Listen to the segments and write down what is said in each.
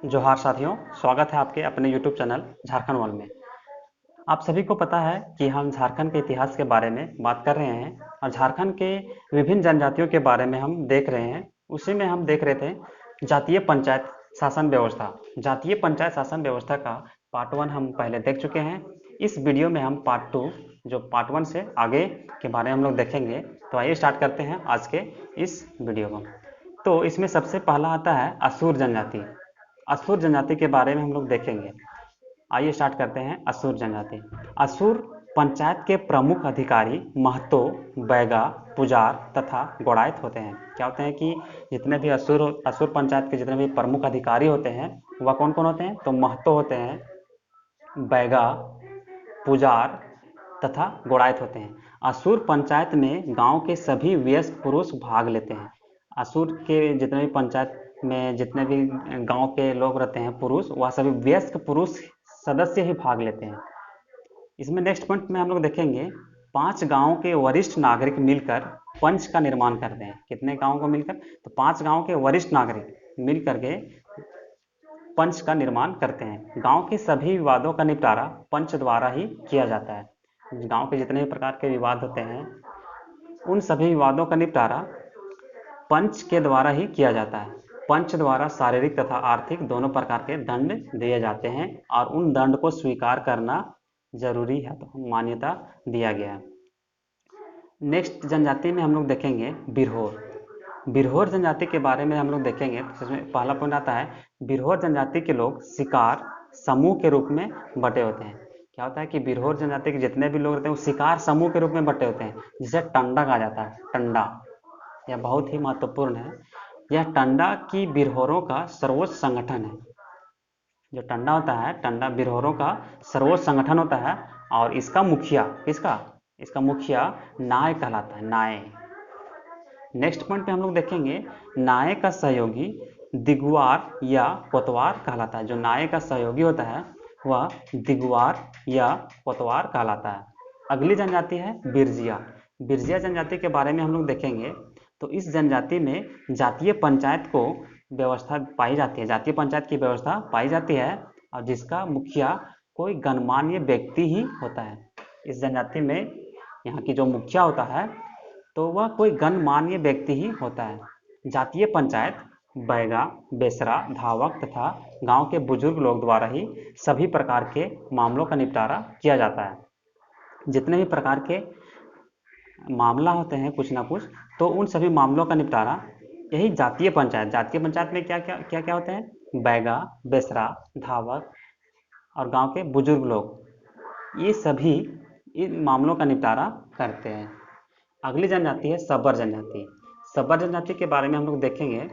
जोहार साथियों, स्वागत है आपके अपने YouTube चैनल झारखंड वर्ल्ड में। आप सभी को पता है कि हम झारखंड के इतिहास के बारे में बात कर रहे हैं और झारखंड के विभिन्न जनजातियों के बारे में हम देख रहे हैं। उसी में हम देख रहे थे जातीय पंचायत शासन व्यवस्था। जातीय पंचायत शासन व्यवस्था का पार्ट 1 हम पहले देख चुके हैं। इस वीडियो में हम पार्ट 2 जो पार्ट 1 से आगे के बारे में हम लोग देखेंगे। तो आइए स्टार्ट करते हैं आज के इस वीडियो को। तो इसमें सबसे पहला आता है असुर जनजाति। असुर जनजाति के बारे में हम लोग देखेंगे। आइए स्टार्ट करते हैं असुर जनजाति। असुर पंचायत के प्रमुख अधिकारी महतो, बैगा, पुजार तथा गोड़ायत होते हैं। क्या होते हैं कि जितने भी असुर पंचायत के जितने भी प्रमुख अधिकारी होते हैं वह कौन कौन होते हैं? तो महतो होते हैं, बैगा, पुजार तथा गोड़ायत होते हैं। असुर पंचायत में गांव के सभी वयस्क पुरुष भाग लेते हैं। असुर के जितने भी पंचायत में जितने भी गांव के लोग रहते हैं पुरुष, वह सभी वयस्क पुरुष सदस्य ही भाग लेते हैं। इसमें नेक्स्ट पॉइंट में हम लोग देखेंगे 5 गांव के वरिष्ठ नागरिक मिलकर पंच का निर्माण करते हैं। कितने गांव को मिलकर? तो 5 गांव के वरिष्ठ नागरिक मिलकर के पंच का निर्माण करते हैं। गांव के सभी विवादों का निपटारा पंच द्वारा ही किया जाता है। गांव के जितने भी प्रकार के विवाद होते हैं उन सभी विवादों का निपटारा पंच के द्वारा ही किया जाता है। पंच द्वारा शारीरिक तथा आर्थिक दोनों प्रकार के दंड दिए जाते हैं और उन दंड को स्वीकार करना जरूरी है, तो मान्यता दिया गया है। नेक्स्ट जनजाति में हम लोग देखेंगे बिरहोर। बिरहोर जनजाति के बारे में हम लोग देखेंगे। तो इसमें पहला पॉइंट आता है बिरहोर जनजाति के लोग शिकार समूह के रूप में बटे होते हैं। क्या होता है कि बिरहोर जनजाति के जितने भी लोग रहते हैं वो शिकार समूह के रूप में बटे होते हैं, जिसे टंडा कहा जाता है। टंडा यह बहुत ही महत्वपूर्ण है। यह टंडा की बिरहोरों का सर्वोच्च संगठन है। जो टंडा होता है, टंडा बिरहोरों का सर्वोच्च संगठन होता है और इसका मुखिया इसका मुखिया नाय कहलाता है। नाय। नेक्स्ट पॉइंट पे हम लोग देखेंगे नाय का सहयोगी दिगवार या कोतवार कहलाता है। जो नाय का सहयोगी होता है वह दिगवार या कोतवार कहलाता है। अगली जनजाति है बिरजिया। बिरजिया जनजाति के बारे में हम लोग देखेंगे। तो इस जनजाति में जातीय पंचायत को व्यवस्था पाई जाती है, जातीय पंचायत की व्यवस्था पाई जाती है और जिसका मुखिया कोई गणमान्य व्यक्ति ही होता है। इस जनजाति में यहाँ की जो मुखिया होता है तो वह कोई गणमान्य व्यक्ति ही होता है। जातीय पंचायत बैगा, बेसरा, धावक तथा गांव के बुजुर्ग लोग द्वारा ही सभी प्रकार के मामलों का निपटारा किया जाता है। जितने भी प्रकार के मामला होते हैं कुछ ना कुछ, तो उन सभी मामलों का निपटारा यही जातीय पंचायत में क्या क्या होते हैं? बैगा, बेसरा, धावक और गांव के बुजुर्ग लोग, ये सभी इन मामलों का निपटारा करते हैं। अगली जनजाति है सबर जनजाति। सबर जनजाति के बारे में हम लोग देखेंगे।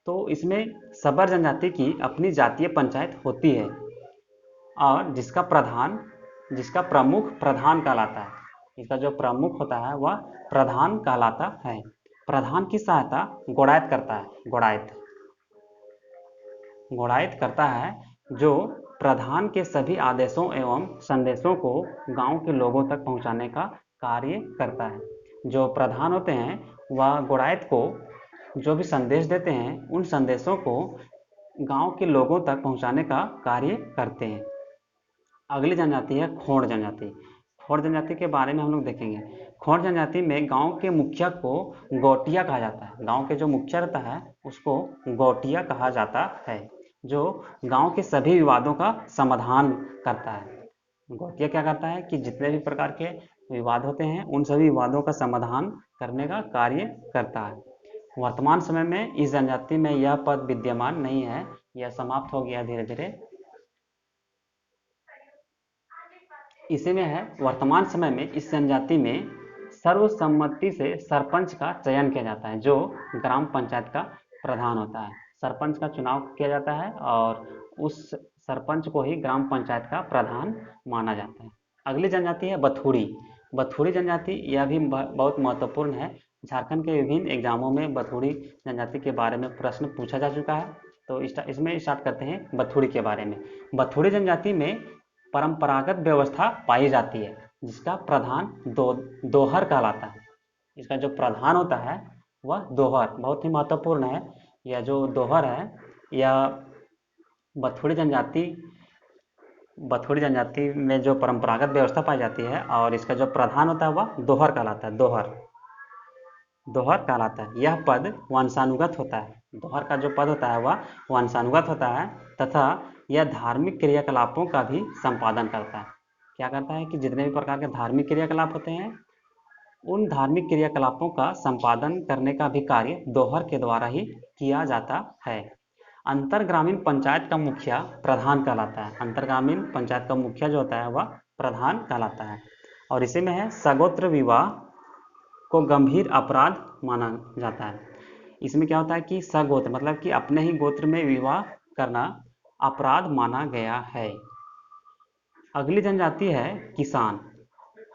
तो इसमें सबर जनजाति की अपनी जातीय पंचायत होती है और जिसका प्रमुख प्रधान कहलाता है। इसका जो प्रमुख होता है वह प्रधान कहलाता है। प्रधान की सहायता गोड़ायत करता है। गोड़ायत करता है जो प्रधान के सभी आदेशों एवं संदेशों को गांव के लोगों तक पहुंचाने का कार्य करता है। जो प्रधान होते हैं वह गोड़ायत को जो भी संदेश देते हैं उन संदेशों को गांव के लोगों तक पहुंचाने का कार्य करते हैं। अगली जनजाति है खोड़ जनजाति। खोड़ जनजाति के बारे में हम लोग देखेंगे। खोड़ जनजाति में गांव के मुखिया को गौटिया कहा जाता है। गांव के जो मुखिया रहता है उसको गौटिया कहा जाता है, जो गांव के सभी विवादों का समाधान करता है। गौटिया क्या करता है कि जितने भी प्रकार के विवाद होते हैं उन सभी विवादों का समाधान करने का कार्य करता है। वर्तमान समय में इस जनजाति में यह पद विद्यमान नहीं है, यह समाप्त हो गया धीरे धीरे। इसी में है वर्तमान समय में इस जनजाति में सर्वसम्मति से सरपंच का चयन किया जाता है, जो ग्राम पंचायत का प्रधान होता है। सरपंच का चुनाव किया जाता है और उस सरपंच को ही ग्राम पंचायत का प्रधान माना जाता है। अगली जनजाति है बथुड़ी। बथुड़ी जनजाति यह भी बहुत महत्वपूर्ण है। झारखंड के विभिन्न एग्जामों में बथुड़ी जनजाति के बारे में प्रश्न पूछा जा चुका है। तो इसमें स्टार्ट करते हैं बथुड़ी के बारे में। बथुड़ी जनजाति में परंपरागत व्यवस्था पाई जाती है, जिसका प्रधान दोहर कहलाता है। इसका जो प्रधान होता है वह दोहर बहुत ही महत्वपूर्ण है। यह जो दोहर है यह बथुड़ी जनजाति में जो परंपरागत व्यवस्था पाई जाती है और इसका जो प्रधान होता है वह दोहर कहलाता है। दोहर कहलाता है। यह पद वंशानुगत होता है। दोहर का जो पद होता है वह वंशानुगत होता है तथा यह धार्मिक क्रियाकलापों का भी संपादन करता है। क्या करता है कि जितने भी प्रकार के धार्मिक क्रियाकलाप होते हैं उन धार्मिक क्रियाकलापों का संपादन करने का भी कार्य दोहर के द्वारा ही किया जाता है। अंतरग्रामीण पंचायत का मुखिया प्रधान कहलाता है। अंतरग्रामीण पंचायत का मुखिया जो होता है वह प्रधान कहलाता है। और इसी में है सगोत्र विवाह को गंभीर अपराध माना जाता है। इसमें क्या होता है कि सगोत्र मतलब कि अपने ही गोत्र में विवाह करना अपराध माना गया है। अगली जनजाति है किसान।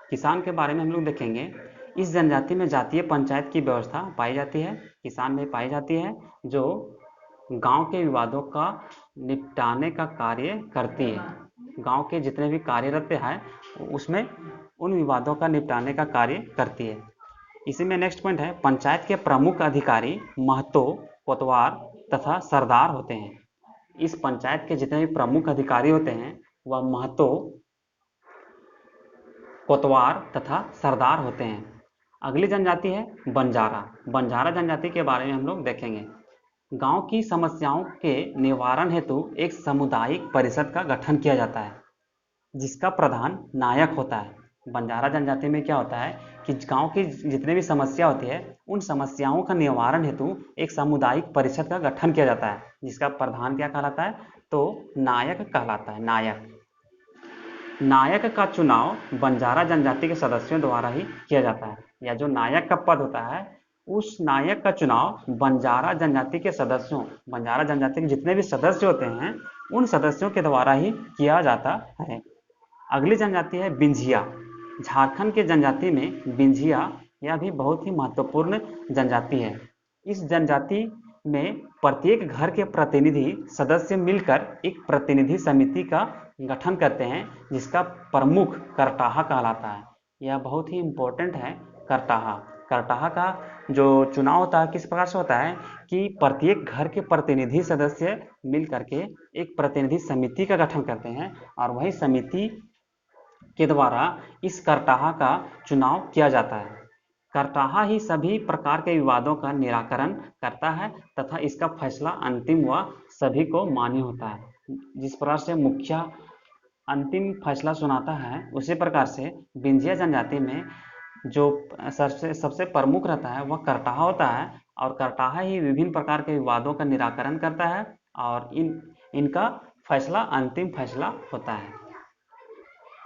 किसान के बारे में हम लोग देखेंगे। इस जनजाति में जातीय पंचायत की व्यवस्था पाई जाती है। किसान में पाई जाती है जो गांव के विवादों का निपटाने का कार्य करती है। गांव के जितने भी कार्यरत हैं उसमें उन विवादों का निपटाने का कार्य करती है। इसी में नेक्स्ट पॉइंट है पंचायत के प्रमुख अधिकारी महतो, कोतवाल तथा सरदार होते हैं। इस पंचायत के जितने भी प्रमुख अधिकारी होते हैं वह महतो, कोतवाल तथा सरदार होते हैं। अगली जनजाति है बंजारा। बंजारा जनजाति के बारे में हम लोग देखेंगे। गांव की समस्याओं के निवारण हेतु एक सामुदायिक परिषद का गठन किया जाता है जिसका प्रधान नायक होता है। बंजारा जनजाति में क्या होता है कि गांव की जितने भी समस्या होती है उन समस्याओं का निवारण हेतु एक सामुदायिक परिषद का गठन किया जाता है जिसका प्रधान क्या कहलाता है तो नायक कहलाता है। नायक का चुनाव बंजारा जनजाति के सदस्यों द्वारा ही किया जाता है। या जो नायक का पद होता है उस नायक का चुनाव बंजारा जनजाति के जितने भी सदस्य होते हैं उन सदस्यों के द्वारा ही किया जाता है। अगली जनजाति है बिंझिया। झारखंड के जनजाति में बिंझिया यह भी बहुत ही महत्वपूर्ण जनजाति है। इस जनजाति में प्रत्येक घर के प्रतिनिधि सदस्य मिलकर एक प्रतिनिधि समिति का गठन करते हैं जिसका प्रमुख करटाहा कहलाता है। यह बहुत ही इम्पोर्टेंट है। करटाहा का जो चुनाव होता है किस प्रकार से होता है कि प्रत्येक घर के प्रतिनिधि सदस्य मिल करके एक प्रतिनिधि समिति का गठन करते हैं और वही समिति के द्वारा इस करटाहा का चुनाव किया जाता है। करटाहा ही सभी प्रकार के विवादों का निराकरण करता है तथा इसका फैसला अंतिम व सभी को मान्य होता है। जिस प्रकार से मुखिया अंतिम फैसला सुनाता है उसी प्रकार से बिंझिया जनजाति में जो सबसे प्रमुख रहता है वह करटाहा होता है और करटाहा ही विभिन्न प्रकार के विवादों का निराकरण करता है और इनका फैसला अंतिम फैसला होता है।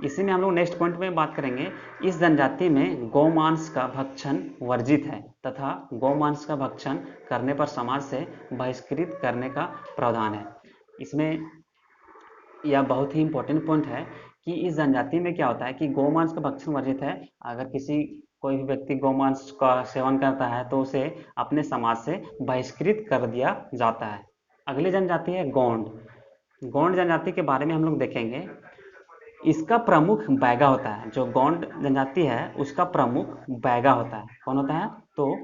इसी में हम लोग नेक्स्ट पॉइंट में बात करेंगे। इस जनजाति में गौमांस का भक्षण वर्जित है तथा गौमांस का भक्षण करने पर समाज से बहिष्कृत करने का प्रावधान है। इसमें यह बहुत ही इंपॉर्टेंट पॉइंट है कि इस जनजाति में क्या होता है कि गौमांस का भक्षण वर्जित है। अगर कोई भी व्यक्ति गौमांस का सेवन करता है तो उसे अपने समाज से बहिष्कृत कर दिया जाता है। अगली जनजाति है गोंड। गोंड जनजाति के बारे में हम लोग देखेंगे। इसका प्रमुख बैगा होता है। जो गोंड जनजाति है उसका प्रमुख बैगा होता है। कौन होता है तो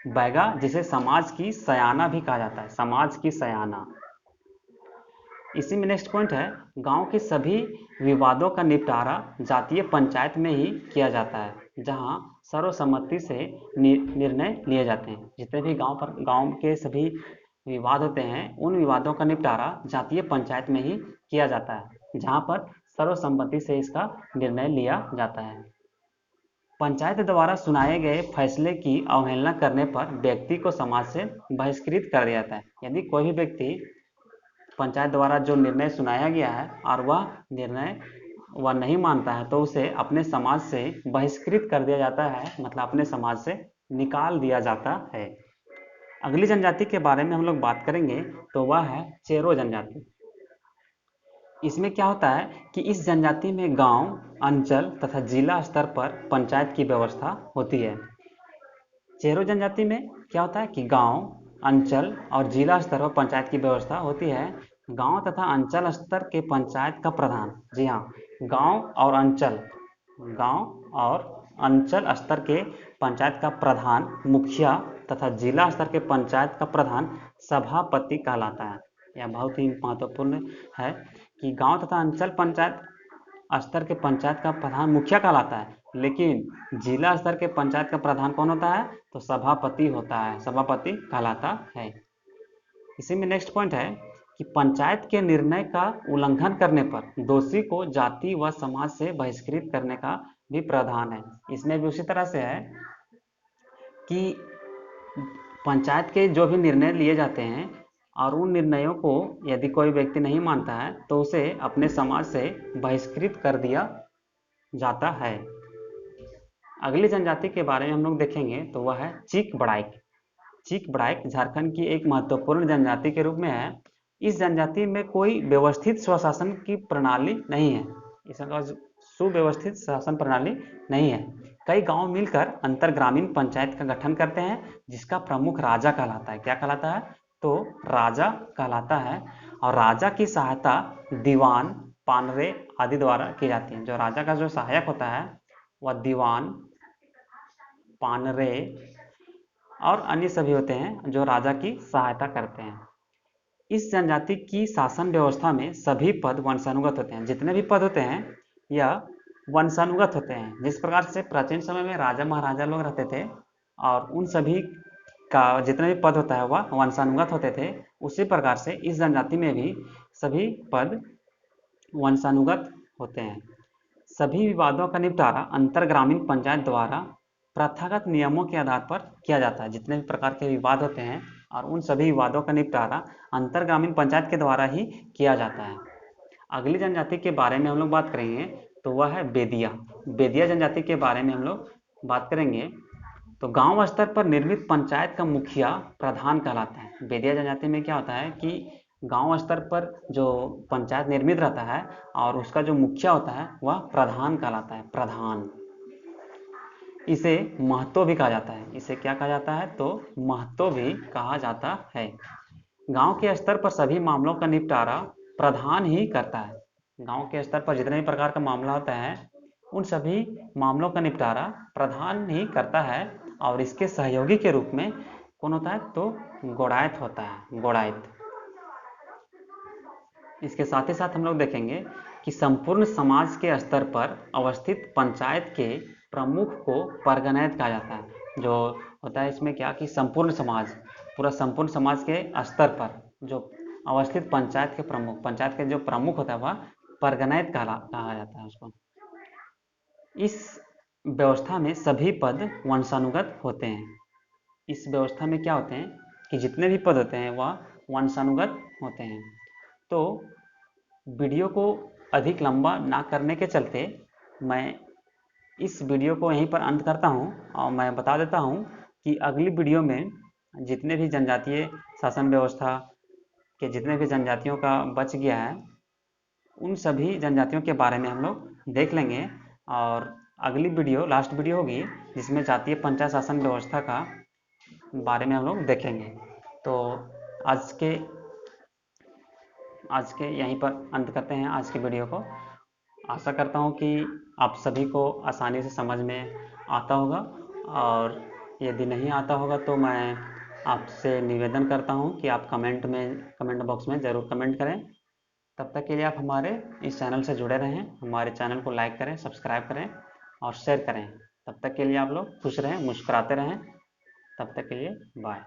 बैगा जिसे समाज की सयाना भी कहा जाता है। समाज की सयाना। इसी में नेक्स्ट पॉइंट है गांव के सभी विवादों का निपटारा जातीय पंचायत में ही किया जाता है जहां सर्वसम्मति से निर्णय लिए जाते हैं। जितने भी गांव के सभी विवाद होते हैं उन विवादों का निपटारा जातीय पंचायत में ही किया जाता है जहां पर सर्वसम्मति से इसका निर्णय लिया जाता है। पंचायत द्वारा सुनाए गए फैसले की अवहेलना करने पर व्यक्ति को समाज से बहिष्कृत कर दिया जाता है। यदि कोई भी व्यक्ति पंचायत द्वारा जो निर्णय सुनाया गया है और वह निर्णय वह नहीं मानता है तो उसे अपने समाज से बहिष्कृत कर दिया जाता है, मतलब अपने समाज से निकाल दिया जाता है। अगली जनजाति के बारे में हम लोग बात करेंगे तो वह है चेरो जनजाति। इसमें क्या होता है कि इस जनजाति में गांव, अंचल तथा जिला स्तर पर पंचायत की व्यवस्था होती है। चेरो जनजाति में क्या होता है कि गांव, अंचल और जिला स्तर पर पंचायत की व्यवस्था होती है। गांव तथा अंचल स्तर के पंचायत का प्रधान, जी हाँ, गांव और अंचल स्तर के पंचायत का प्रधान मुखिया तथा जिला स्तर के पंचायत का प्रधान सभापति कहलाता है। यह बहुत ही महत्वपूर्ण है कि गांव तथा अंचल पंचायत स्तर के पंचायत का प्रधान मुखिया कहलाता है, लेकिन जिला स्तर के पंचायत का प्रधान कौन होता है? तो सभापति होता है, सभापति कहलाता है। इसी में नेक्स्ट पॉइंट है कि पंचायत के निर्णय का उल्लंघन करने पर दोषी को जाति व समाज से बहिष्कृत करने का भी प्रावधान है। इसमें भी उसी तरह से है कि पंचायत के जो भी निर्णय लिए जाते हैं और उन निर्णयों को यदि कोई व्यक्ति नहीं मानता है तो उसे अपने समाज से बहिष्कृत कर दिया जाता है। अगली जनजाति के बारे में हम लोग देखेंगे तो वह है चीक बड़ाइक। चीक बड़ाइक झारखंड की एक महत्वपूर्ण जनजाति के रूप में है। इस जनजाति में कोई व्यवस्थित स्वशासन की प्रणाली नहीं है, इसका सुव्यवस्थित शासन प्रणाली नहीं है। कई गांव मिलकर अंतर ग्रामीण पंचायत का गठन करते हैं, जिसका प्रमुख राजा कहलाता है। क्या कहलाता है? तो राजा कहलाता है। और राजा की सहायता दीवान, पानरे आदि द्वारा की जाती है। जो राजा का जो सहायक होता है वह दीवान, पानरे और अन्य सभी होते हैं जो राजा की सहायता करते हैं। इस जनजाति की शासन व्यवस्था में सभी पद वंशानुगत होते हैं। जितने भी पद होते हैं यह वंशानुगत होते हैं। जिस प्रकार से प्राचीन समय में राजा महाराजा लोग रहते थे और उन सभी का जितने भी पद होता है वह वंशानुगत होते थे, उसी प्रकार से इस जनजाति में भी सभी पद वंशानुगत होते हैं। सभी विवादों का निपटारा अंतर ग्रामीण पंचायत द्वारा प्रथागत नियमों के आधार पर किया जाता है। जितने भी प्रकार के विवाद होते हैं और उन सभी विवादों का निपटारा अंतर ग्रामीण पंचायत के द्वारा ही किया जाता है। अगली जनजाति के बारे में हम लोग बात करेंगे तो वह है बेदिया। बेदिया जनजाति के बारे में हम लोग बात करेंगे तो गांव स्तर पर निर्मित पंचायत का मुखिया प्रधान कहलाता है। बेदिया जनजाति में क्या होता है कि गांव स्तर पर जो पंचायत निर्मित रहता है और उसका जो मुखिया होता है वह प्रधान कहलाता है, प्रधान। इसे महतो भी कहा जाता है। इसे क्या कहा जाता है? तो महतो भी कहा जाता है। गांव के स्तर पर सभी मामलों का निपटारा प्रधान ही करता है। गांव के स्तर पर जितने भी प्रकार का मामला होता है उन सभी मामलों का निपटारा प्रधान ही करता है। और इसके सहयोगी के रूप में कौन होता है? तो गोड़ायत होता है, गोड़ायत। इसके साथ ही साथ हम लोग देखेंगे कि संपूर्ण समाज के स्तर पर अवस्थित पंचायत के प्रमुख को परगनैत कहा जाता है। जो होता है इसमें क्या कि संपूर्ण समाज, पूरा संपूर्ण समाज के स्तर पर जो अवस्थित पंचायत के प्रमुख, पंचायत के जो प्रमुख होता है वह परगनैत कहा जाता है उसको। इस व्यवस्था में सभी पद वंशानुगत होते हैं। इस व्यवस्था में क्या होते हैं कि जितने भी पद होते हैं वह वंशानुगत होते हैं। तो वीडियो को अधिक लंबा ना करने के चलते मैं इस वीडियो को यहीं पर अंत करता हूं और मैं बता देता हूं कि अगली वीडियो में जितने भी जनजातीय शासन व्यवस्था के जितने भी जनजातियों का बच गया है उन सभी जनजातियों के बारे में हम लोग देख लेंगे। और अगली वीडियो लास्ट वीडियो होगी जिसमें जातीय पंचायत शासन व्यवस्था का बारे में हम लोग देखेंगे। तो आज के यहीं पर अंत करते हैं आज की वीडियो को। आशा करता हूँ कि आप सभी को आसानी से समझ में आता होगा, और यदि नहीं आता होगा तो मैं आपसे निवेदन करता हूँ कि आप कमेंट बॉक्स में ज़रूर कमेंट करें। तब तक के लिए आप हमारे इस चैनल से जुड़े रहें, हमारे चैनल को लाइक करें, सब्सक्राइब करें और शेयर करें। तब तक के लिए आप लोग खुश रहें, मुस्कुराते रहें। तब तक के लिए बाय।